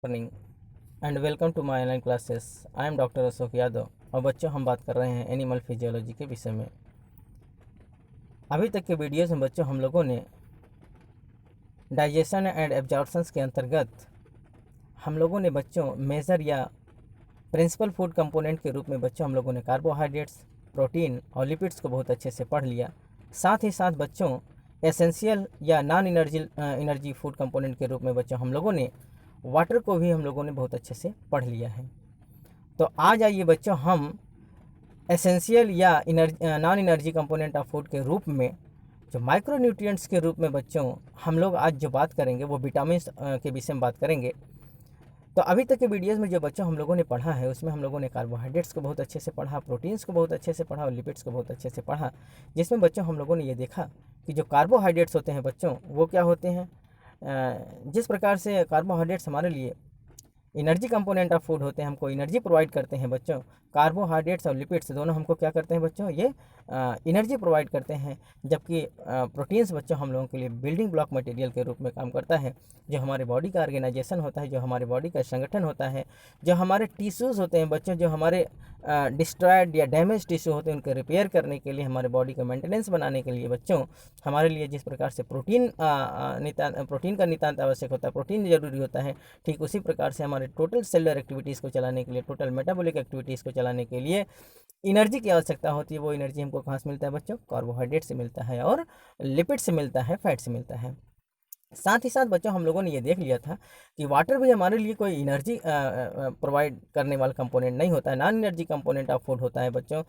Morning and welcome to my online classes. I am doctor Ashok Yadav और बच्चों हम बात कर रहे हैं एनिमल फिजियोलॉजी के विषय में। अभी तक के वीडियोस में बच्चों हम लोगों ने डाइजेशन एंड एब्जॉर्प्शंस के अंतर्गत हम लोगों ने बच्चों मेजर या प्रिंसिपल फूड कंपोनेंट के रूप में बच्चों हम लोगों ने कार्बोहाइड्रेट्स, प्रोटीन और लिपिड्स को बहुत अच्छे से पढ़ लिया। साथ ही साथ बच्चों एसेंशियल या नॉन एनर्जी फूड कंपोनेंट के रूप में बच्चों हम लोगों ने वाटर को भी हम लोगों ने बहुत अच्छे से पढ़ लिया है। तो आज आइए बच्चों हम एसेंशियल या non energy component of food के रूप में जो माइक्रोन्यूट्रिएंट्स के रूप में बच्चों हम लोग आज जो बात करेंगे वो विटामिन के विषय में बात करेंगे। तो अभी तक के वीडियोस में जो बच्चों हम लोगों ने पढ़ा है उसमें हम लोगों ने कार्बोहाइड्रेट्स को बहुत अच्छे से पढ़ा, प्रोटीन्स को बहुत अच्छे से पढ़ा और लिपिड्स को बहुत अच्छे से पढ़ा, जिसमें बच्चों हम लोगों ने ये देखा कि जो कार्बोहाइड्रेट्स होते हैं बच्चों वो क्या होते हैं। जिस प्रकार से कार्बोहाइड्रेट्स हमारे लिए एनर्जी कंपोनेंट ऑफ फूड होते हैं, हमको एनर्जी प्रोवाइड करते हैं बच्चों। कार्बोहाइड्रेट्स और लिपिड्स दोनों हमको क्या करते हैं बच्चों, ये एनर्जी प्रोवाइड करते हैं। जबकि प्रोटीन्स बच्चों हम लोगों के लिए बिल्डिंग ब्लॉक मटेरियल के रूप में काम करता है, जो हमारे बॉडी का ऑर्गेनाइजेशन होता है, जो हमारे बॉडी का संगठन होता है, जो हमारे टिश्यूज़ होते हैं बच्चों, जो हमारे डिस्ट्रॉयड या डैमेज टिश्यू होते हैं उनको रिपेयर करने के लिए, हमारे बॉडी का मेंटेनेंस बनाने के लिए बच्चों हमारे लिए जिस प्रकार से प्रोटीन का नितांत आवश्यक होता है, प्रोटीन जरूरी होता है, ठीक उसी प्रकार से हमारे टोटल सेलुलर एक्टिविटीज़ को चलाने के लिए, टोटल मेटाबॉलिक एक्टिविटीज़ को चलाने के लिए एनर्जी की आवश्यकता होती है। वो एनर्जी हमको कहाँ से मिलता है बच्चों, कार्बोहाइड्रेट से मिलता है और लिपिड से मिलता है, फैट से मिलता है। साथ ही साथ बच्चों हम लोगों ने ये देख लिया था कि वाटर भी हमारे लिए कोई एनर्जी प्रोवाइड करने वाला कंपोनेंट नहीं होता है, non energy component of food होता है बच्चों,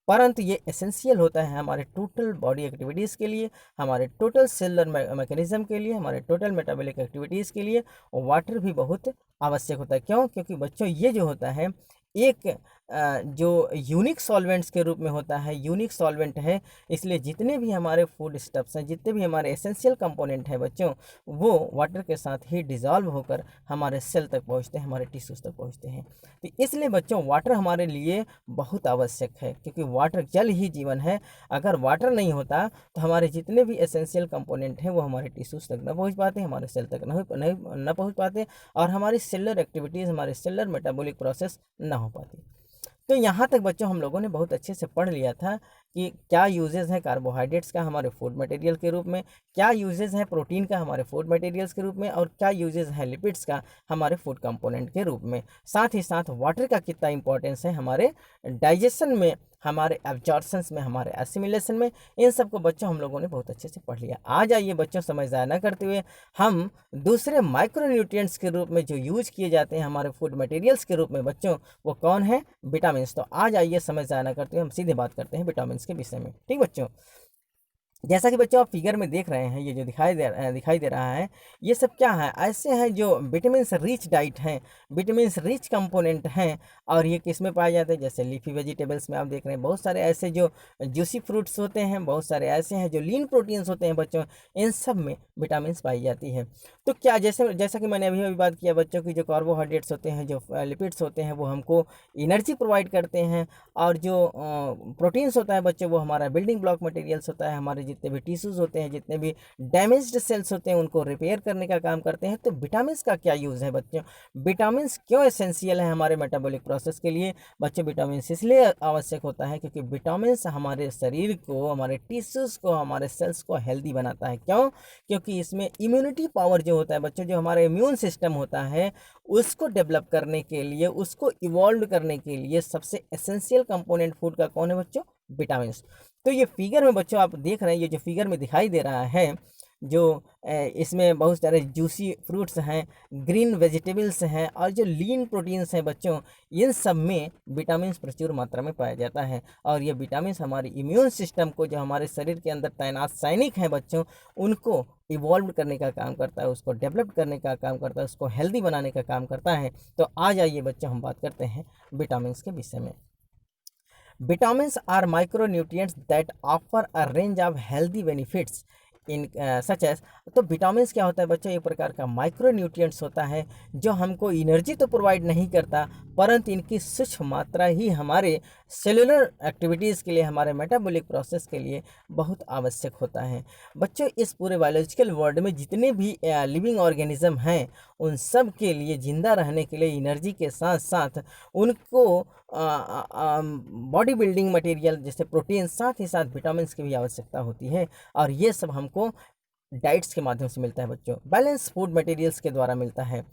परंतु ये एसेंशियल होता है हमारे टोटल बॉडी एक्टिविटीज़ के लिए, हमारे टोटल सेलुलर मैकेनिज्म के लिए, हमारे टोटल मेटाबॉलिक एक्टिविटीज़ के लिए वाटर भी बहुत आवश्यक होता है। क्यों? क्योंकि बच्चों ये जो होता है एक जो यूनिक सॉल्वेंट्स के रूप में होता है, यूनिक सॉल्वेंट है, इसलिए जितने भी हमारे फूड स्टफ्स हैं, जितने भी हमारे एसेंशियल कंपोनेंट हैं बच्चों, वो वाटर के साथ ही डिज़ोल्व होकर हमारे सेल तक पहुंचते हैं, हमारे टिश्यूज़ तक पहुंचते हैं। तो इसलिए बच्चों वाटर हमारे लिए बहुत आवश्यक है, क्योंकि वाटर जल ही जीवन है। अगर वाटर नहीं होता तो हमारे जितने भी एसेंशियल कंपोनेंट हैं वो हमारे टिश्यूज़ तक न पहुँच पाते, हमारे सेल तक न पहुँच पाते और हमारी सेलुलर एक्टिविटीज़, हमारे सेलुलर मेटाबॉलिक प्रोसेस ना हो पाती। तो यहाँ तक बच्चों हम लोगों ने बहुत अच्छे से पढ़ लिया था कि क्या यूजेस है कार्बोहाइड्रेट्स का हमारे फूड मटेरियल के रूप में, क्या यूजेस है प्रोटीन का हमारे फूड मटेरियल्स के रूप में, और क्या यूजेस है लिपिड्स का हमारे फूड कंपोनेंट के रूप में। साथ ही साथ वाटर का कितना इंपॉर्टेंस है हमारे डाइजेशन में, हमारे एब्जॉर्प्शंस में, हमारे एसिमिलेशन में, इन सब को बच्चों हम लोगों ने बहुत अच्छे से पढ़ लिया। आज आइए बच्चों समय ज़ाया ना करते हुए हम दूसरे माइक्रोन्यूट्रिएंट्स के रूप में जो यूज किए जाते हैं हमारे फूड मटेरियल्स के रूप में बच्चों, वो कौन है, विटामिन। तो आज आइए समय ज़ाया ना करते हुए हम सीधे बात करते हैं विटामिन के विषय में। ठीक बच्चों, जैसा कि बच्चों आप फिगर में देख रहे हैं, ये जो दिखाई दे रहा है, ये सब क्या है, ऐसे हैं जो विटामिन रिच डाइट हैं, विटामिन रिच कंपोनेंट हैं। और ये किस में पाए जाते हैं, जैसे लीफी वेजिटेबल्स में आप देख रहे हैं, बहुत सारे ऐसे जो जूसी फ्रूट्स होते हैं, बहुत सारे ऐसे हैं जो लीन प्रोटीन्स होते हैं बच्चों, इन सब में विटामिन पाई जाती है। तो क्या जैसा कि मैंने अभी बात किया बच्चों की, जो कार्बोहाइड्रेट्स होते हैं, जो लिपिड्स होते हैं, वो हमको एनर्जी प्रोवाइड करते हैं, और जो प्रोटीन्स होता है बच्चों वो हमारा बिल्डिंग ब्लॉक मटेरियल्स होता है, हमारे जितने भी टिश्यूज़ होते हैं, जितने भी डैमेज्ड सेल्स होते हैं, उनको रिपेयर करने का काम करते हैं। तो विटामिन का क्या यूज़ है बच्चों, विटामिन क्यों एसेंशियल है हमारे मेटाबॉलिक प्रोसेस के लिए बच्चों। विटामिन इसलिए आवश्यक होता है क्योंकि विटामिन हमारे शरीर को, हमारे टिश्यूज़ को, हमारे सेल्स को हेल्दी बनाता है। क्यों? क्योंकि इसमें इम्यूनिटी पावर जो होता है बच्चों, जो हमारा इम्यून सिस्टम होता है, उसको डेवलप करने के लिए, उसको इवॉल्व करने के लिए सबसे एसेंशियल कंपोनेंट फूड का कौन है बच्चों, विटामिन। तो ये फिगर में बच्चों आप देख रहे हैं, ये जो फिगर में दिखाई दे रहा है, जो इसमें बहुत सारे जूसी फ्रूट्स हैं, ग्रीन वेजिटेबल्स हैं, और जो लीन प्रोटीन्स हैं बच्चों, इन सब में विटामिन प्रचुर मात्रा में पाया जाता है। और ये विटामिन हमारे इम्यून सिस्टम को, जो हमारे शरीर के अंदर तैनात सैनिक हैं बच्चों, उनको इवॉल्व करने का काम करता है, उसको डेवलप करने का काम करता है, उसको हेल्दी बनाने का काम करता है। तो आ जाइए बच्चों हम बात करते हैं विटामिन के विषय में। Vitamins are micronutrients that offer a range of healthy benefits in such as, तो विटामिन्स क्या होता है बच्चों, एक प्रकार का माइक्रो न्यूट्रिएंट्स होता है जो हमको एनर्जी तो प्रोवाइड नहीं करता, परंतु इनकी सूक्ष्म मात्रा ही हमारे सेलुलर एक्टिविटीज़ के लिए, हमारे मेटाबॉलिक प्रोसेस के लिए बहुत आवश्यक होता है। बच्चों इस पूरे बायोलॉजिकल वर्ल्ड में जितने भी लिविंग ऑर्गेनिज्म हैं, उन सब के लिए ज़िंदा रहने के लिए एनर्जी के साथ साथ उनको बॉडी बिल्डिंग मटेरियल जैसे प्रोटीन, साथ ही साथ विटामिन की भी आवश्यकता होती है। और ये सब हमको डाइट्स के माध्यम से मिलता है बच्चों, बैलेंस फूड मटेरियल्स के द्वारा मिलता है।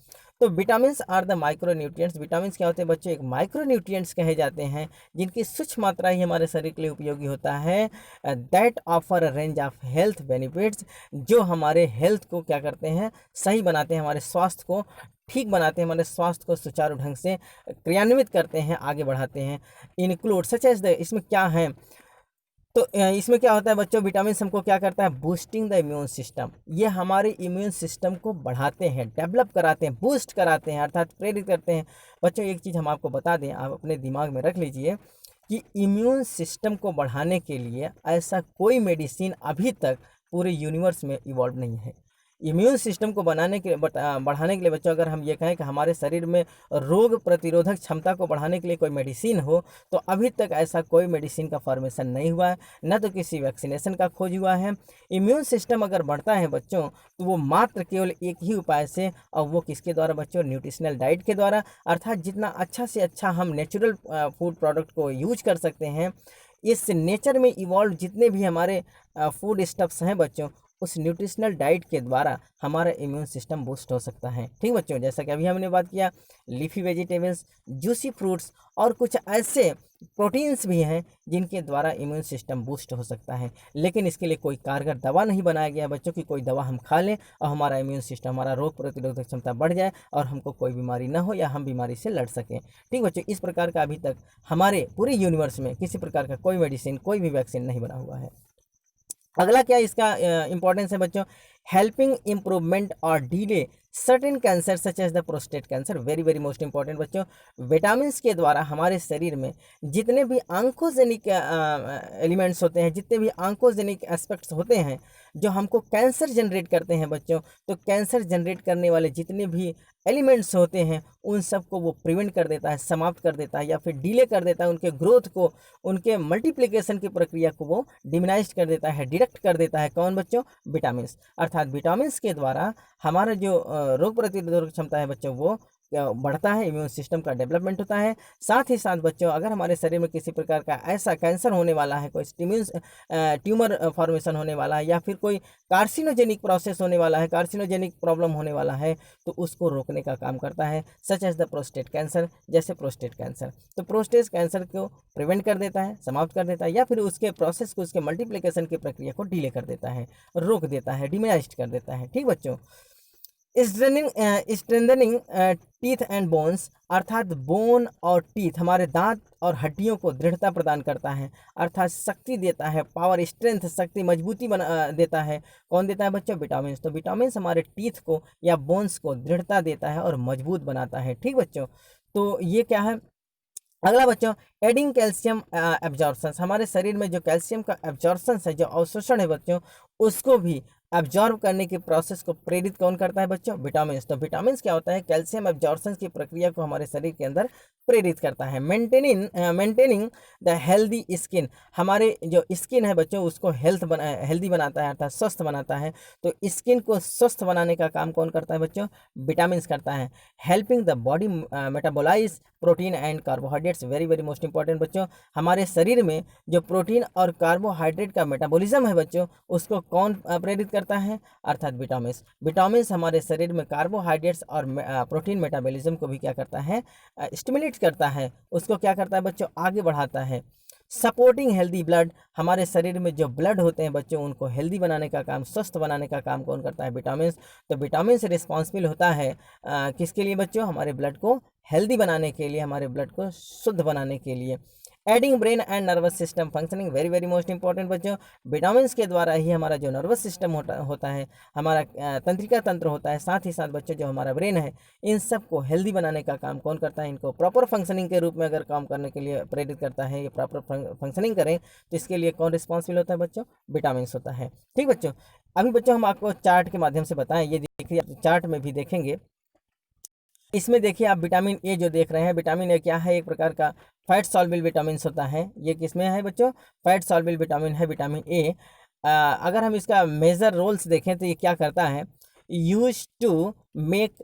तो vitamins are the micro nutrients, vitamins क्या होते हैं बच्चों, एक माइक्रो न्यूट्रिएंट्स कहे जाते हैं जिनकी सूक्ष्म मात्रा ही हमारे शरीर के लिए उपयोगी होता है। That offer a range of health benefits, जो हमारे हेल्थ को क्या करते हैं, सही बनाते हैं, हमारे स्वास्थ्य को ठीक बनाते हैं, हमारे स्वास्थ्य को सुचारू ढंग से क्रियान्वित करते हैं, आगे बढ़ाते हैं। इंक्लूड सच एज द, इसमें क्या है, तो इसमें क्या होता है बच्चों, विटामिन हमको क्या करता है, बूस्टिंग द इम्यून सिस्टम, ये हमारे इम्यून सिस्टम को बढ़ाते हैं, डेवलप कराते हैं, बूस्ट कराते हैं, अर्थात प्रेरित करते हैं। बच्चों एक चीज़ हम आपको बता दें, आप अपने दिमाग में रख लीजिए कि इम्यून सिस्टम को बढ़ाने के लिए ऐसा कोई मेडिसिन अभी तक पूरे यूनिवर्स में इवॉल्व नहीं है। इम्यून सिस्टम को बढ़ाने के लिए बच्चों, अगर हम ये कहें कि हमारे शरीर में रोग प्रतिरोधक क्षमता को बढ़ाने के लिए कोई मेडिसिन हो, तो अभी तक ऐसा कोई मेडिसिन का फॉर्मेशन नहीं हुआ है, न तो किसी वैक्सीनेशन का खोज हुआ है। इम्यून सिस्टम अगर बढ़ता है बच्चों, तो वो मात्र केवल एक ही उपाय से, और वो किसके द्वारा बच्चों, न्यूट्रिशनल डाइट के द्वारा, अर्थात जितना अच्छा से अच्छा हम नेचुरल फूड प्रोडक्ट को यूज कर सकते हैं, इस नेचर में इवॉल्व जितने भी हमारे फूड स्टफ्स हैं बच्चों, उस न्यूट्रिशनल डाइट के द्वारा हमारा इम्यून सिस्टम बूस्ट हो सकता है। ठीक बच्चों, जैसा कि अभी हमने बात किया, लीफी वेजिटेबल्स, जूसी फ्रूट्स और कुछ ऐसे प्रोटीन्स भी हैं जिनके द्वारा इम्यून सिस्टम बूस्ट हो सकता है। लेकिन इसके लिए कोई कारगर दवा नहीं बनाया गया है बच्चों, की कोई दवा हम खा लें और हमारा इम्यून सिस्टम, हमारा रोग प्रतिरोधक क्षमता बढ़ जाए और हमको कोई बीमारी ना हो या हम बीमारी से लड़ सकें। ठीक बच्चों, इस प्रकार का अभी तक हमारे पूरे यूनिवर्स में किसी प्रकार का कोई मेडिसिन, कोई भी वैक्सीन नहीं बना हुआ है। अगला क्या इसका इंपॉर्टेंस है बच्चों, हेल्पिंग इम्प्रूवमेंट और delay certain cancer such as the prostate cancer, very very most important बच्चों। विटामिन्स के द्वारा हमारे शरीर में जितने भी आंकोजेनिक एलिमेंट्स होते हैं, जितने भी आंकोजेनिक एस्पेक्ट्स होते हैं जो हमको कैंसर जनरेट करते हैं बच्चों, तो कैंसर जनरेट करने वाले जितने भी एलिमेंट्स होते हैं, उन सब को वो प्रिवेंट कर देता है, समाप्त कर देता है, या फिर डिले कर देता है, उनके ग्रोथ को, उनके मल्टीप्लिकेशन की प्रक्रिया को वो डिमिनाइज कर देता है, डिडक्ट कर देता है। कौन बच्चों, विटामिन्स। अर्थात विटामिन्स के द्वारा हमारा जो रोग प्रतिरोधक क्षमता है बच्चों, वो बढ़ता है, इम्यून सिस्टम का डेवलपमेंट होता है। साथ ही साथ बच्चों, अगर हमारे शरीर में किसी प्रकार का ऐसा कैंसर होने वाला है, कोई ट्यूमर फॉर्मेशन होने वाला है, या फिर कोई कार्सिनोजेनिक प्रोसेस होने वाला है, कार्सिनोजेनिक प्रॉब्लम होने वाला है, तो उसको रोकने का काम करता है, such as the prostate cancer, जैसे प्रोस्टेट कैंसर। तो प्रोस्टेट कैंसर को प्रिवेंट कर देता है, समाप्त कर देता है, या फिर उसके प्रोसेस को, उसके मल्टीप्लिकेशन की प्रक्रिया को डिले कर देता है, रोक देता है, डिमिनाइज कर देता है। ठीक बच्चों, स्ट्रेंथनिंग टीथ एंड बोन्स, अर्थात बोन और टीथ, हमारे दांत और हड्डियों को दृढ़ता प्रदान करता है, अर्थात शक्ति देता है, पावर, स्ट्रेंथ, शक्ति, मजबूती देता है। कौन देता है बच्चों, विटामिन। तो विटामिन हमारे टीथ को या बोन्स को दृढ़ता देता है और मजबूत बनाता है। ठीक बच्चों, तो ये क्या है। अगला बच्चों, एडिंग कैल्शियम एब्जॉर्प्शन, हमारे शरीर में जो कैल्शियम का एब्जॉर्प्शन है, जो अवशोषण है बच्चों, उसको भी एब्जॉर्ब करने की प्रोसेस को प्रेरित कौन करता है बच्चों, विटामिन। तो विटामिन क्या होता है, कैल्शियम एब्जॉर्प्शन की प्रक्रिया को हमारे शरीर के अंदर प्रेरित करता है। मेंटेनिंग द हेल्दी स्किन, हमारे जो स्किन है बच्चों, उसको हेल्दी बनाता है, अर्थात स्वस्थ बनाता है। तो स्किन को स्वस्थ बनाने का काम कौन करता है बच्चों, विटामिन करता है। Helping the body metabolise protein and carbohydrates, very very most important बच्चों। हमारे शरीर में जो प्रोटीन और कार्बोहाइड्रेट का मेटाबॉलिज्म है बच्चों, उसको कौन प्रेरित करता है, अर्थात विटामिन। विटामिन हमारे शरीर में कार्बोहाइड्रेट्स और प्रोटीन मेटाबॉलिज्म को भी क्या करता है, स्टिमुलेट करता है, उसको क्या करता है बच्चों, आगे बढ़ाता है। सपोर्टिंग हेल्दी ब्लड, हमारे शरीर में जो ब्लड होते हैं बच्चों, उनको हेल्दी बनाने का काम, स्वस्थ बनाने का काम कौन करता है, विटामिन। तो विटामिन से रिस्पॉन्सिबल होता है किसके लिए बच्चों, हमारे ब्लड को हेल्दी बनाने के लिए, हमारे ब्लड को शुद्ध बनाने के लिए। Adding brain and nervous system functioning, very very most important बच्चों। विटामिन के द्वारा ही हमारा जो नर्वस सिस्टम होता है, हमारा तंत्रिका तंत्र होता है, साथ ही साथ बच्चों जो हमारा ब्रेन है, इन सब को हेल्दी बनाने का काम कौन करता है, इनको प्रॉपर फंक्शनिंग के रूप में अगर काम करने के लिए प्रेरित करता है, ये प्रॉपर फंक्शनिंग करें, तो इसके लिए कौन रिस्पॉन्सिबल होता है बच्चों, विटामिन होता है। ठीक बच्चों, अभी बच्चों हम आपको चार्ट के माध्यम से बताएं, ये देखिए आप चार्ट में भी देखेंगे, इसमें देखिए आप विटामिन ए जो देख रहे हैं, विटामिन ए क्या है, एक प्रकार का फैट सॉल्युबल विटामिन होता है। ये किसमें है बच्चों, फैट सॉल्युबल विटामिन है विटामिन ए। अगर हम इसका मेजर रोल्स देखें तो ये क्या करता है, use to make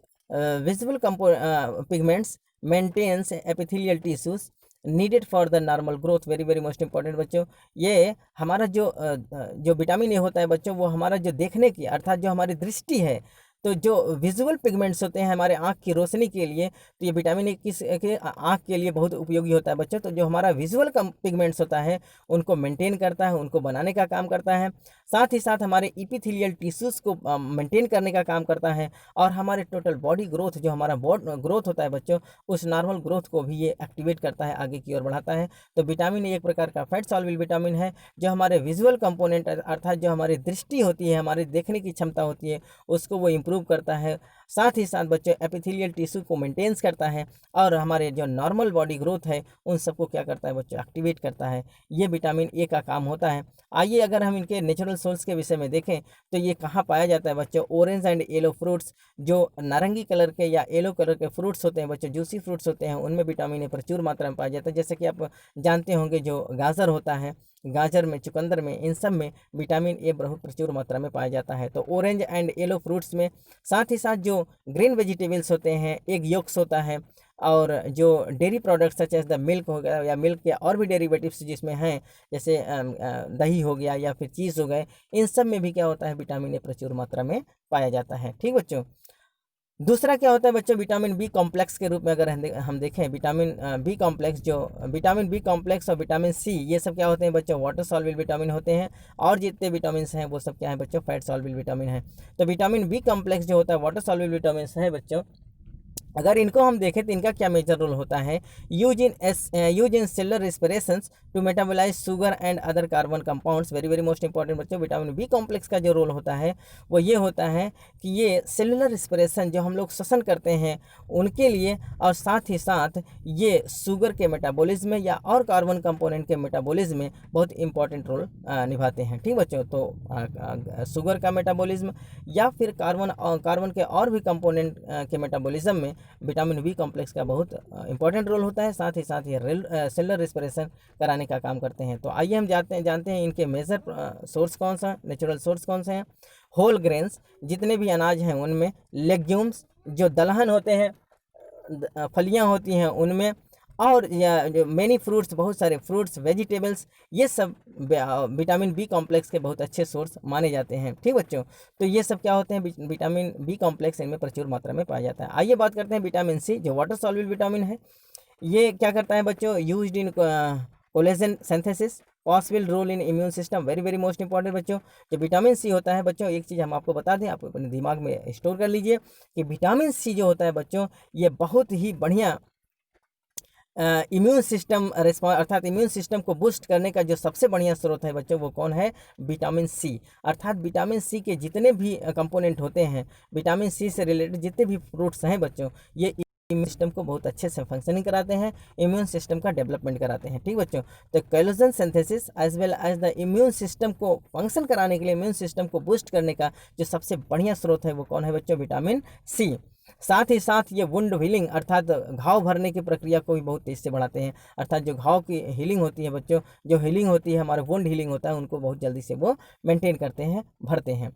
visible pigments, maintains epithelial tissues needed for the normal growth. Very very most important बच्चों, ये हमारा जो विटामिन ए होता है बच्चों, वो हमारा जो देखने की अर्थात जो हमारी दृष्टि है, तो जो विजुअल पिगमेंट्स होते हैं हमारे आँख की रोशनी के लिए, तो ये विटामिन ए किस के आँख के लिए बहुत उपयोगी होता है बच्चों। तो जो हमारा विजुअल पिगमेंट्स होता है उनको मेंटेन करता है, उनको बनाने का काम करता है, साथ ही साथ हमारे इपिथेलियल टिश्यूज़ को मेंटेन करने का काम करता है, और हमारे टोटल बॉडी ग्रोथ, जो हमारा ग्रोथ होता है बच्चों, उस नॉर्मल ग्रोथ को भी ये एक्टिवेट करता है, आगे की ओर बढ़ाता है। तो विटामिन ए एक प्रकार का फैट सॉल्युबल विटामिन है, जो हमारे विजुअल कंपोनेंट अर्थात जो हमारी दृष्टि होती है, हमारी देखने की क्षमता होती है, उसको वो इम्प्रूव करता है। साथ ही साथ बच्चों एपिथेलियल टिश्यू को मेंटेन्स करता है, और हमारे जो नॉर्मल बॉडी ग्रोथ है उन सबको क्या करता है बच्चों, एक्टिवेट करता है। ये विटामिन ए का काम होता है। आइए अगर हम इनके नेचुरल सोर्स के विषय में देखें तो ये कहाँ पाया जाता है बच्चों, ऑरेंज एंड येलो फ्रूट्स, जो नारंगी कलर के या येलो कलर के फ्रूट्स होते हैं बच्चों, जूसी फ्रूट्स होते हैं, उनमें विटामिन ए प्रचुर मात्रा में पाया जाता है। जैसे कि आप जानते होंगे जो गाजर होता है, गाजर में, चुकंदर में, इन सब में विटामिन ए बहुत प्रचुर मात्रा में पाया जाता है। तो ऑरेंज एंड येलो फ्रूट्स में, साथ ही साथ जो ग्रीन वेजिटेबल्स होते हैं, एग योक्स होता है, और जो dairy products such as the milk हो गया या मिल्क के और भी डेरिवेटिव्स जिसमें हैं, जैसे दही हो गया या फिर चीज़ हो गए, इन सब में भी क्या होता है, विटामिन ए प्रचुर मात्रा में पाया जाता है। ठीक बच्चों, दूसरा क्या होता है बच्चों, विटामिन बी कॉम्प्लेक्स के रूप में अगर हम देखें, विटामिन बी कॉम्प्लेक्स, जो विटामिन बी कॉम्प्लेक्स और विटामिन सी, ये सब क्या होते हैं बच्चों, वाटर सॉल्युबल विटामिन होते हैं, और जितने विटामिन हैं वो सब क्या है बच्चों, फैट सॉल्युबल विटामिन है। तो विटामिन बी कॉम्प्लेक्स जो होता है, वाटर सॉल्युबल विटामिन है बच्चों, अगर इनको हम देखें तो इनका क्या मेजर रोल होता है, use in cellular respirations to metabolize sugar and other carbon compounds. Very very most important बच्चों, विटामिन बी कॉम्प्लेक्स का जो रोल होता है वो ये होता है कि ये सेलुलर रेस्पिरेशन जो हम लोग श्वसन करते हैं उनके लिए, और साथ ही साथ ये शुगर के मेटाबॉलिज्म में या और कार्बन कंपोनेंट के मेटाबॉलिज्म में बहुत इंपॉर्टेंट रोल निभाते हैं। ठीक बच्चों, तो शुगर का मेटाबॉलिज्म या फिर कार्बन के और भी कंपोनेंट के मेटाबॉलिज्म में विटामिन बी कॉम्प्लेक्स का बहुत इंपॉर्टेंट रोल होता है। साथ ही साथ ये सेलुलर रेस्पिरेशन कराने का काम करते हैं। तो आइए हम जानते हैं इनके मेजर सोर्स कौन सा, नेचुरल सोर्स कौन से हैं। होल ग्रेन्स, जितने भी अनाज हैं उनमें, लेग्यूम्स, जो दलहन होते हैं, फलियां होती हैं उनमें, और या जो मेनी फ्रूट्स, बहुत सारे फ्रूट्स, वेजिटेबल्स, ये सब विटामिन बी कॉम्प्लेक्स के बहुत अच्छे सोर्स माने जाते हैं। ठीक बच्चों, तो ये सब क्या होते हैं, विटामिन बी कॉम्प्लेक्स इनमें प्रचुर मात्रा में पाया जाता है। आइए बात करते हैं विटामिन सी, जो वाटर सॉल्युबल विटामिन है। ये क्या करता है बच्चों, used in collagen synthesis, possible role in immune system. Very very most important बच्चों, जो विटामिन सी होता है बच्चों, एक चीज़ हम आपको बता दें, आप अपने दिमाग में स्टोर कर लीजिए कि विटामिन सी जो होता है बच्चों, ये बहुत ही बढ़िया इम्यून सिस्टम रिस्पॉन्स अर्थात इम्यून सिस्टम को बूस्ट करने का जो सबसे बढ़िया स्रोत है बच्चों, वो कौन है, विटामिन सी। अर्थात विटामिन सी के जितने भी कंपोनेंट होते हैं, विटामिन सी से रिलेटेड जितने भी फ्रूट्स हैं बच्चों, ये इम्यून सिस्टम को बहुत अच्छे से फंक्शनिंग कराते हैं, इम्यून सिस्टम का डेवलपमेंट कराते हैं। ठीक बच्चों, तो collagen synthesis as well as the immune system को फंक्शन कराने के लिए, इम्यून सिस्टम को बूस्ट करने का जो सबसे बढ़िया स्रोत है वो कौन है बच्चों, विटामिन सी। साथ ही साथ ये वुंड हीलिंग अर्थात घाव भरने की प्रक्रिया को भी बहुत तेज से बढ़ाते हैं। अर्थात जो घाव की हीलिंग होती है बच्चों, जो हीलिंग होती है, हमारे वुंड हीलिंग होता है, उनको बहुत जल्दी से वो मेंटेन करते हैं, भरते हैं।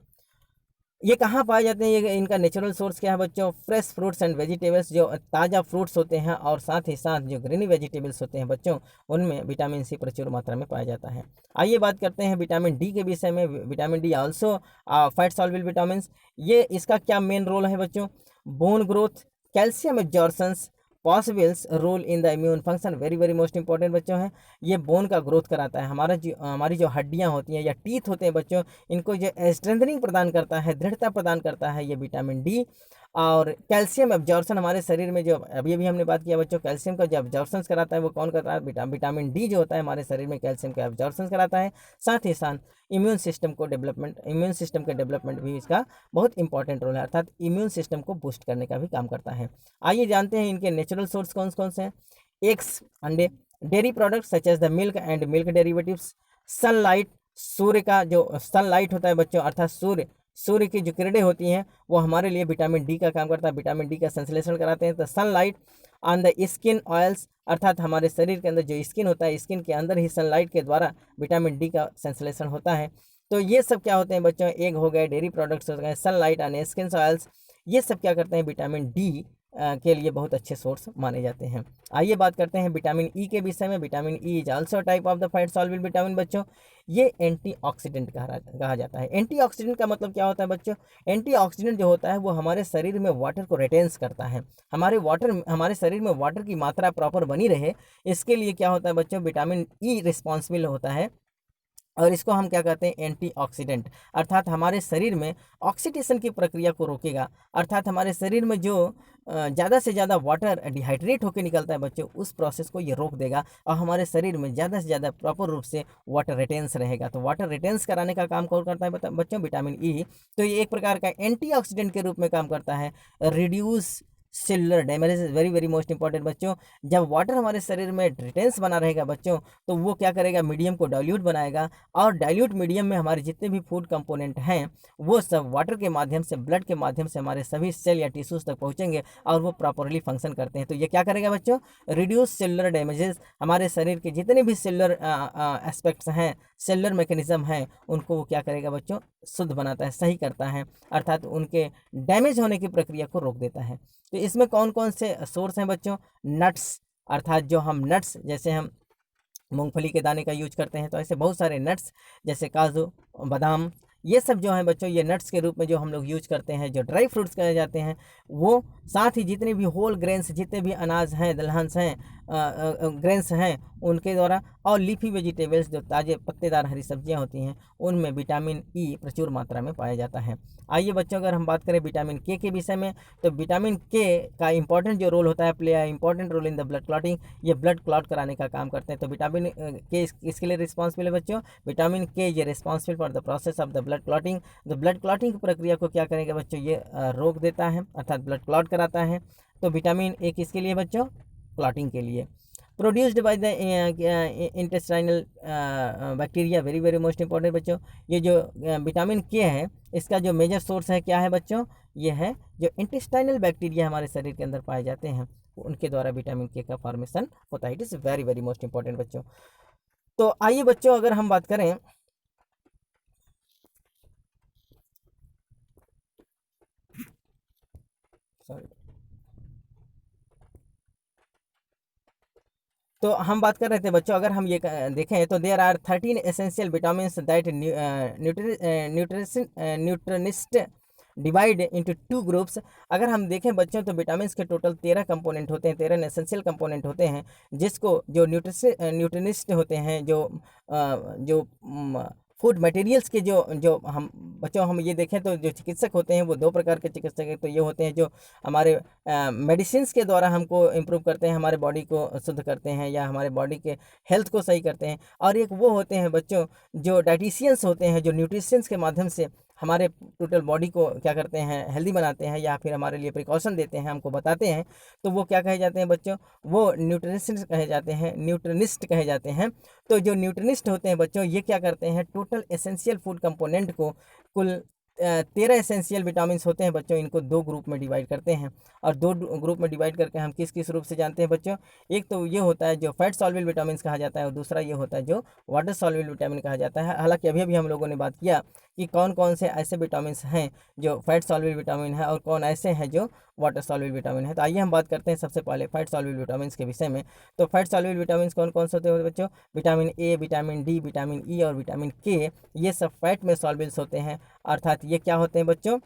ये कहाँ पाए जाते हैं, ये इनका नेचुरल सोर्स क्या है बच्चों, फ्रेश फ्रूट्स एंड वेजिटेबल्स, जो ताज़ा फ्रूट्स होते हैं, और साथ ही साथ जो ग्रीनी वेजिटेबल्स होते हैं बच्चों, उनमें विटामिन सी प्रचुर मात्रा में पाया जाता है। आइए बात करते हैं विटामिन डी के विषय में। Vitamin D also fat soluble vitamin. ये इसका क्या मेन रोल है बच्चों, bone growth, calcium absorptions, possibles role in the immune function. Very very most important बच्चों हैं, ये बोन का ग्रोथ कराता है। हमारी जो हड्डियां होती हैं या टीथ होते हैं बच्चों, इनको जो स्ट्रेंथनिंग प्रदान करता है, दृढ़ता प्रदान करता है, ये विटामिन डी। और कैल्शियम एब्जॉर्प्शन हमारे शरीर में, जो अभी अभी हमने बात किया बच्चों, कैल्शियम का जो एब्जॉर्प्शन कराता है वो कौन करता है, विटामिन डी जो होता है हमारे शरीर में कैल्शियम का एब्जॉर्प्शन कराता है। साथ ही साथ इम्यून सिस्टम के डेवलपमेंट भी इसका बहुत इंपॉर्टेंट रोल है, अर्थात इम्यून सिस्टम को बूस्ट करने का भी काम करता है। आइए जानते हैं इनके नेचुरल सोर्स कौन कौन से हैं। एग्स, अंडे, dairy products such as the milk and milk derivatives, sunlight, सूर्य का जो सनलाइट होता है बच्चों, अर्थात सूर्य की जो किरणें होती हैं वो हमारे लिए विटामिन डी का काम करता है, विटामिन डी का संश्लेषण कराते हैं। तो sunlight on the skin oils, अर्थात हमारे शरीर के अंदर जो स्किन होता है, स्किन के अंदर ही सनलाइट के द्वारा विटामिन डी का संश्लेषण होता है। तो ये सब क्या होते हैं बच्चों, एग हो गए, डेयरी प्रोडक्ट्स हो गए, सनलाइट ऑन स्किन ऑयल्स, ये सब क्या करते हैं, विटामिन डी के लिए बहुत अच्छे सोर्स माने जाते हैं। आइए बात करते हैं विटामिन ई के विषय में। Vitamin E is also type of the fat soluble vitamin बच्चों। ये एंटीऑक्सीडेंट कहा जाता है। एंटीऑक्सीडेंट का मतलब क्या होता है बच्चों, एंटीऑक्सीडेंट जो होता है वो हमारे शरीर में वाटर को रिटेंस करता है। हमारे शरीर में वाटर की मात्रा प्रॉपर बनी रहे, इसके लिए क्या होता है बच्चों, विटामिन ई रिस्पॉन्सिबल होता है। और इसको हम क्या कहते हैं, एंटीऑक्सीडेंट, अर्थात हमारे शरीर में ऑक्सीडेशन की प्रक्रिया को रोकेगा। अर्थात हमारे शरीर में जो ज़्यादा से ज़्यादा वाटर डिहाइड्रेट होकर निकलता है बच्चों, उस प्रोसेस को ये रोक देगा और हमारे शरीर में ज़्यादा से ज़्यादा प्रॉपर रूप से वाटर रिटेंस रहेगा। तो वाटर रिटेंस कराने का काम कौन करता है बच्चों, विटामिन ई। तो ये एक प्रकार का एंटीऑक्सीडेंट के रूप में काम करता है। Reduce cellular damage is very very most important बच्चों। जब वाटर हमारे शरीर में रिटेंस बना रहेगा बच्चों, तो वो क्या करेगा, मीडियम को डाइल्यूट बनाएगा, और डाइल्यूट मीडियम में हमारे जितने भी फूड कंपोनेंट हैं वो सब वाटर के माध्यम से, ब्लड के माध्यम से हमारे सभी सेल या टिश्यूज तक पहुंचेंगे और वो प्रॉपरली फंक्शन करते हैं। तो ये क्या करेगा बच्चों, रिड्यूस सेलुलर डैमेजेस, हमारे शरीर के जितने भी सेलुलर एस्पेक्ट्स हैं, सेलुलर मैकेनिज्म हैं, उनको वो क्या करेगा बच्चों, शुद्ध बनाता है, सही करता है, अर्थात उनके डैमेज होने की प्रक्रिया को रोक देता है। तो इसमें कौन कौन से सोर्स हैं बच्चों, नट्स, अर्थात जो हम नट्स, जैसे हम मूंगफली के दाने का यूज करते हैं, तो ऐसे बहुत सारे नट्स जैसे काजू, बादाम, ये सब जो है बच्चों, ये नट्स के रूप में जो हम लोग यूज करते हैं, जो ड्राई फ्रूट्स कहे जाते हैं वो, साथ ही जितने भी होल ग्रेन्स, जितने भी अनाज हैं, दलहन्स हैं, ग्रेन्स हैं, उनके द्वारा, और लीफी वेजिटेबल्स, जो ताज़े पत्तेदार हरी सब्जियां होती हैं, उनमें विटामिन ई प्रचुर मात्रा में पाया जाता है। आइए बच्चों, अगर हम बात करें विटामिन के विषय में, तो विटामिन के का इंपॉर्टेंट जो रोल होता है, play a important role in the blood clotting, ये ब्लड क्लॉट कराने का काम करते हैं। तो विटामिन के इसके लिए रिस्पॉन्सिबल है बच्चों, विटामिन के ये responsible for the process of the blood clotting. तो ब्लड क्लॉटिंग की प्रक्रिया को क्या करेंगे बच्चों, ये रोक देता है, अर्थात ब्लड क्लॉट कराता है। तो विटामिन ए किसके लिए बच्चों, क्लॉटिंग के लिए। Produced by the intestinal bacteria, very very most important बच्चों। ये जो विटामिन के है, इसका जो मेजर सोर्स है क्या है बच्चों, ये है जो इंटेस्टाइनल बैक्टीरिया हमारे शरीर के अंदर पाए जाते हैं, उनके द्वारा विटामिन के का फॉर्मेशन होता है। It is very very most important बच्चों। तो आइए बच्चों, अगर हम बात करें, सॉरी, तो हम बात कर रहे थे बच्चों, अगर हम ये देखें तो there are 13 essential vitamin that nutritionist divide into 2 groups. अगर हम देखें बच्चों, तो विटामिन के टोटल 13 कंपोनेंट होते हैं, 13 एसेंशियल कंपोनेंट होते हैं, जिसको जो न्यूट्रिनिस्ट होते हैं, जो फूड मटेरियल्स के जो जो हम बच्चों हम ये देखें तो जो चिकित्सक होते हैं वो 2 प्रकार के चिकित्सक हैं। तो ये होते हैं जो हमारे मेडिसिन्स के द्वारा हमको इम्प्रूव करते हैं, हमारे बॉडी को शुद्ध करते हैं या हमारे बॉडी के हेल्थ को सही करते हैं। और एक वो होते हैं बच्चों जो डाइटिशियंस होते हैं, जो न्यूट्रिशंस के माध्यम से हमारे टोटल बॉडी को क्या करते हैं, हेल्दी बनाते हैं, या फिर हमारे लिए प्रिकॉशन देते हैं, हमको बताते हैं। तो वो क्या कहे जाते हैं बच्चों, वो न्यूट्रिशनिस्ट कहे जाते हैं, न्यूट्रिनिस्ट कहे जाते हैं। तो जो न्यूट्रिनिस्ट होते हैं बच्चों, ये क्या करते हैं, टोटल एसेंशियल फूड कंपोनेंट को, कुल 13 एसेंशियल विटामिन्स होते हैं बच्चों, इनको 2 ग्रुप में डिवाइड करते हैं। और 2 ग्रुप में डिवाइड करके हम किस किस रूप से जानते हैं बच्चों, एक तो ये होता है जो फैट सॉल्युबल विटामिन्स कहा जाता है, और दूसरा ये होता है जो वाटर सॉल्युबल विटामिन कहा जाता है। हालांकि अभी अभी हम लोगों ने बात किया कि कौन कौन से ऐसे विटामिन्स हैं जो फैट सॉल्युबल विटामिन है और कौन ऐसे हैं जो वाटर सॉल्युबल विटामिन है। तो आइए हम बात करते हैं सबसे पहले फैट सॉल्युबल विटामिन्स के विषय में। तो फैट सॉल्युबल विटामिन्स कौन कौन से होते हैं बच्चों, vitamin A, vitamin D, vitamin E और विटामिन के, ये सब फैट में सॉल्युबल्स होते हैं। अर्थात ये क्या होते हैं बच्चों,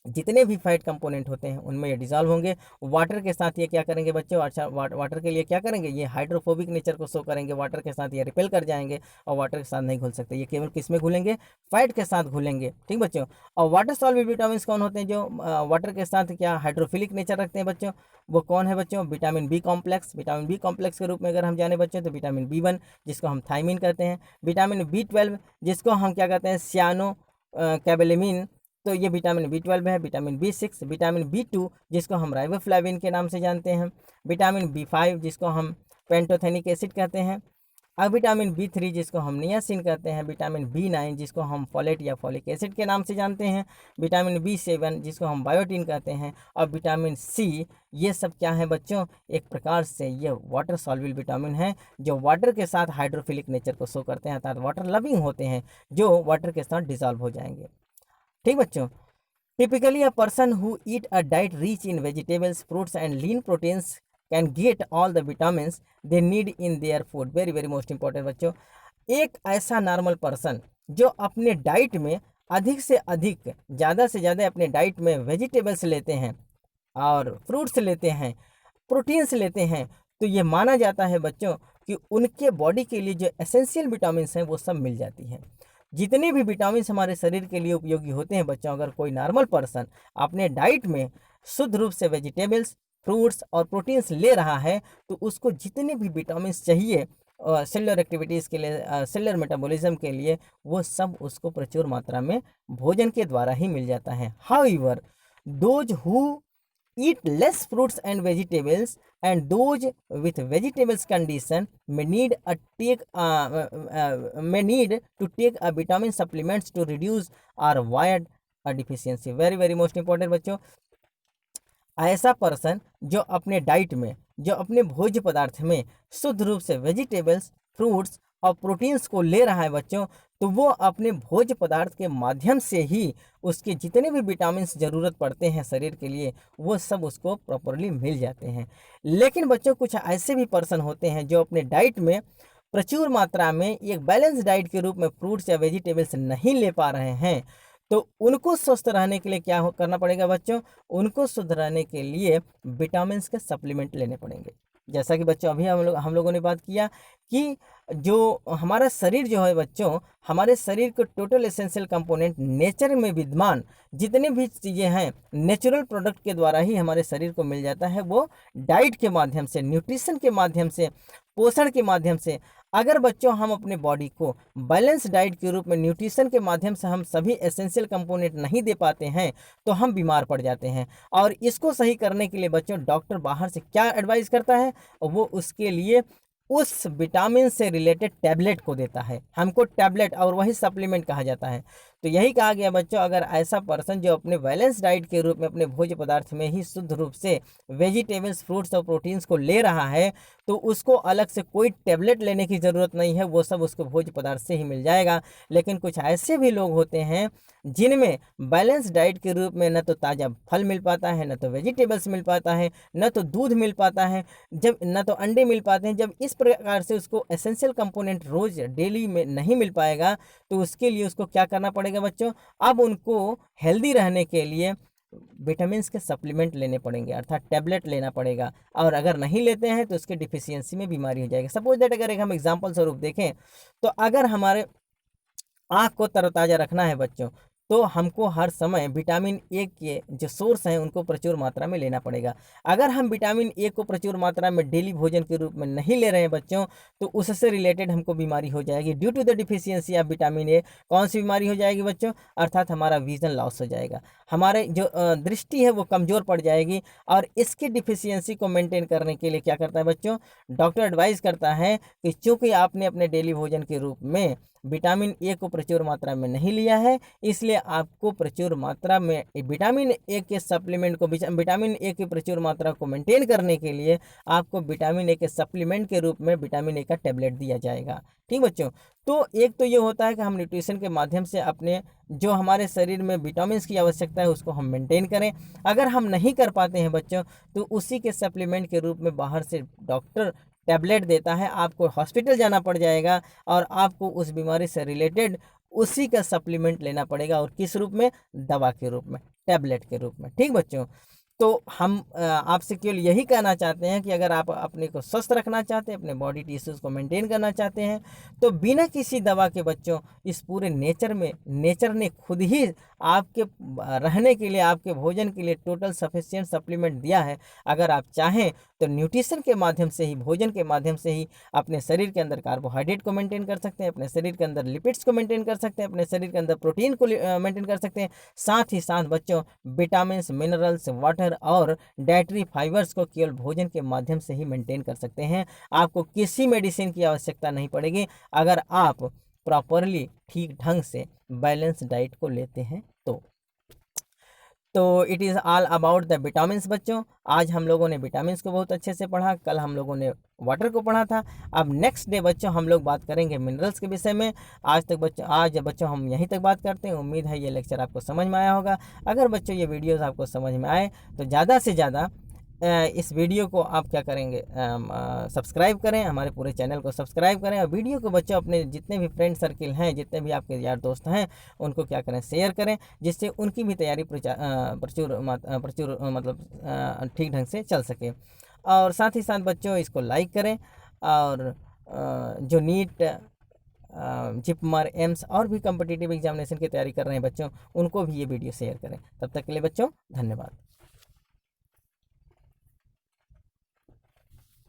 जितने भी फैट कंपोनेंट होते हैं उनमें ये डिजॉल्व होंगे। वाटर के साथ ये क्या करेंगे बच्चों, अच्छा वाटर के लिए क्या करेंगे, ये हाइड्रोफोबिक नेचर को शो करेंगे, वाटर के साथ ये रिपेल कर जाएंगे और वाटर के साथ नहीं घुल सकते। ये केवल किस में घुलेंगे, फैट के साथ घुलेंगे, ठीक बच्चों। और वाटर सॉल्युबल विटामिन कौन होते हैं, जो वाटर के साथ क्या हाइड्रोफिलिक नेचर रखते हैं बच्चों, वो कौन है बच्चों, vitamin B complex. Vitamin B complex के रूप में अगर हम जाने बच्चों, तो विटामिन B1 जिसको हम थायमिन कहते हैं, विटामिन B12 जिसको हम क्या कहते हैं, सियानो कैबेलेमिन, तो ये विटामिन B12 है, विटामिन B6, विटामिन B2 जिसको हम राइबोफ्लाविन के नाम से जानते हैं, विटामिन B5 जिसको हम पेंटोथेनिक एसिड कहते हैं, अब विटामिन B3 जिसको हम नियासिन कहते हैं, विटामिन B9 जिसको हम फोलेट या फॉलिक एसिड के नाम से जानते हैं, विटामिन B7 जिसको हम बायोटिन कहते हैं, और विटामिन C, ये सब क्या है बच्चों, एक प्रकार से ये वाटर सॉल्युबल विटामिन है जो वाटर के साथ हाइड्रोफिलिक नेचर को शो करते हैं, अर्थात वाटर लविंग होते हैं, जो वाटर के साथ डिजॉल्व हो जाएंगे। ठीक बच्चों, typically a person who eat a diet rich in vegetables, fruits and lean proteins can get all the vitamins they need in their food. Very very most important बच्चों, एक ऐसा नॉर्मल पर्सन जो अपने diet में अधिक से अधिक, ज़्यादा से ज़्यादा अपने डाइट में वेजिटेबल्स लेते हैं और फ्रूट्स लेते हैं, प्रोटीन्स लेते हैं, तो ये माना जाता है बच्चों कि उनके बॉडी के लिए जो एसेंशियल विटामिन्स हैं वो सब मिल जाती हैं। जितने भी विटामिन्स हमारे शरीर के लिए उपयोगी होते हैं बच्चों, अगर कोई नॉर्मल पर्सन अपने डाइट में शुद्ध रूप से वेजिटेबल्स, फ्रूट्स और प्रोटीन्स ले रहा है, तो उसको जितने भी विटामिन्स चाहिए सेलुलर एक्टिविटीज़ के लिए, सेलुलर मेटाबॉलिज्म के लिए, वो सब उसको प्रचुर मात्रा में भोजन के द्वारा ही मिल जाता है। However those who eat less fruits and vegetables and those with vegetables condition may need to take a vitamin supplements to reduce or avoid a deficiency। very very most important बच्चों, ऐसा पर्सन जो अपने diet में, जो अपने भोज्य पदार्थ में शुद्ध रूप से वेजिटेबल्स, फ्रूट्स और प्रोटीन्स को ले रहा है बच्चों, तो वो अपने भोज्य पदार्थ के माध्यम से ही उसके जितने भी विटामिन्स ज़रूरत पड़ते हैं शरीर के लिए, वो सब उसको प्रॉपरली मिल जाते हैं। लेकिन बच्चों कुछ ऐसे भी पर्सन होते हैं जो अपने डाइट में प्रचुर मात्रा में एक बैलेंस डाइट के रूप में फ्रूट्स या वेजिटेबल्स नहीं ले पा रहे हैं, तो उनको स्वस्थ रहने के लिए क्या करना पड़ेगा बच्चों, उनको स्वस्थ रहने के लिए विटामिन्स के सप्लीमेंट लेने पड़ेंगे। जैसा कि बच्चों अभी हम लोगों ने बात किया कि जो हमारा शरीर जो है बच्चों, हमारे शरीर के टोटल एसेंशियल कंपोनेंट नेचर में विद्यमान जितने भी चीज़ें हैं नेचुरल प्रोडक्ट के द्वारा ही हमारे शरीर को मिल जाता है, वो डाइट के माध्यम से, न्यूट्रिशन के माध्यम से, पोषण के माध्यम से। अगर बच्चों हम अपने बॉडी को बैलेंस डाइट के रूप में न्यूट्रिशन के माध्यम से हम सभी एसेंशियल कंपोनेंट नहीं दे पाते हैं, तो हम बीमार पड़ जाते हैं। और इसको सही करने के लिए बच्चों डॉक्टर बाहर से क्या एडवाइस करता है, वो उसके लिए उस विटामिन से रिलेटेड टैबलेट को देता है, हमको टैबलेट और वही सप्लीमेंट कहा जाता है। तो यही कहा गया बच्चों, अगर ऐसा पर्सन जो अपने बैलेंस डाइट के रूप में अपने भोज्य पदार्थ में ही शुद्ध रूप से वेजिटेबल्स, फ्रूट्स और प्रोटीन्स को ले रहा है, तो उसको अलग से कोई टैबलेट लेने की ज़रूरत नहीं है, वो सब उसको भोज्य पदार्थ से ही मिल जाएगा। लेकिन कुछ ऐसे भी लोग होते हैं जिनमें बैलेंस डाइट के रूप में न तो ताज़ा फल मिल पाता है, न तो वेजिटेबल्स मिल पाता है, न तो दूध मिल पाता है, जब न तो अंडे मिल पाते हैं। जब इस प्रकार से उसको एसेंशियल कंपोनेंट रोज़ डेली में नहीं मिल पाएगा, तो उसके लिए उसको क्या करना पड़ेगा बच्चों, अब उनको हेल्दी रहने के लिए विटामिन्स के सप्लीमेंट लेने पड़ेंगे, अर्थात टैबलेट लेना पड़ेगा। और अगर नहीं लेते हैं तो उसके डिफिशियंसी में बीमारी हो जाएगी। सपोज दैट अगर एक हम एग्जांपल स्वरूप देखें, तो अगर हमारे आँख को तरोताज़ा रखना है बच्चों, तो हमको हर समय विटामिन ए के जो सोर्स हैं उनको प्रचुर मात्रा में लेना पड़ेगा। अगर हम विटामिन ए को प्रचुर मात्रा में डेली भोजन के रूप में नहीं ले रहे हैं बच्चों, तो उससे रिलेटेड हमको बीमारी हो जाएगी। Due to the deficiency of vitamin A कौन सी बीमारी हो जाएगी बच्चों, अर्थात हमारा विजन लॉस हो जाएगा, हमारे जो दृष्टि है वो कमज़ोर पड़ जाएगी। और इसकी डिफिशियंसी को मेंटेन करने के लिए क्या करता है बच्चों, डॉक्टर एडवाइस करता है कि चूँकि आपने अपने डेली भोजन के रूप में विटामिन ए को प्रचुर मात्रा में नहीं लिया है, इसलिए आपको प्रचुर मात्रा में विटामिन ए के सप्लीमेंट को, विटामिन ए की प्रचुर मात्रा को मेंटेन करने के लिए आपको विटामिन ए के सप्लीमेंट के रूप में विटामिन ए का टैबलेट दिया जाएगा। ठीक बच्चों, तो एक तो ये होता है कि हम न्यूट्रिशन के माध्यम से अपने जो हमारे शरीर में विटामिन्स की आवश्यकता है उसको हम मेंटेन करें। अगर हम नहीं कर पाते हैं बच्चों, तो उसी के सप्लीमेंट के रूप में बाहर से डॉक्टर टैबलेट देता है, आपको हॉस्पिटल जाना पड़ जाएगा और आपको उस बीमारी से रिलेटेड उसी का सप्लीमेंट लेना पड़ेगा। और किस रूप में, दवा के रूप में, टैबलेट के रूप में। ठीक बच्चों, तो हम आपसे केवल यही कहना चाहते हैं कि अगर आप अपने को स्वस्थ रखना चाहते हैं, अपने बॉडी टिश्यूज़ को मेंटेन करना चाहते हैं, तो बिना किसी दवा के बच्चों इस पूरे नेचर ने खुद ही आपके रहने के लिए, आपके भोजन के लिए टोटल सफिशिएंट सप्लीमेंट दिया है। अगर आप चाहें तो न्यूट्रिशन के माध्यम से ही, भोजन के माध्यम से ही अपने शरीर के अंदर कार्बोहाइड्रेट को मेंटेन कर सकते हैं, अपने शरीर के अंदर लिपिड्स को मेंटेन कर सकते हैं, अपने शरीर के अंदर प्रोटीन को मेंटेन कर सकते हैं। साथ ही साथ बच्चों विटामिन, मिनरल्स, वाटर और डाइटरी फाइबर्स को केवल भोजन के माध्यम से ही मेंटेन कर सकते हैं। आपको किसी मेडिसिन की आवश्यकता नहीं पड़ेगी अगर आप प्रॉपरली, ठीक ढंग से बैलेंस डाइट को लेते हैं तो it is all about the vitamins. बच्चों आज हम लोगों ने विटामिन्स को बहुत अच्छे से पढ़ा, कल हम लोगों ने वाटर को पढ़ा था। अब नेक्स्ट डे बच्चों हम लोग बात करेंगे मिनरल्स के विषय में। आज बच्चों हम यहीं तक बात करते हैं। उम्मीद है ये लेक्चर आपको समझ में आया होगा। अगर बच्चों ये वीडियोज़ आपको समझ में आए तो ज़्यादा से ज़्यादा इस वीडियो को आप क्या करेंगे, सब्सक्राइब करें, हमारे पूरे चैनल को सब्सक्राइब करें और वीडियो को बच्चों अपने जितने भी फ्रेंड सर्किल हैं, जितने भी आपके यार दोस्त हैं, उनको क्या करें, शेयर करें, जिससे उनकी भी तैयारी प्रचुर मतलब ठीक ढंग से चल सके। और साथ ही साथ बच्चों इसको लाइक करें और जो नीट, जिपमर, एम्स और भी कॉम्पिटिटिव एग्जामिनेशन की तैयारी कर रहे हैं बच्चों, उनको भी ये वीडियो शेयर करें। तब तक के लिए बच्चों धन्यवाद।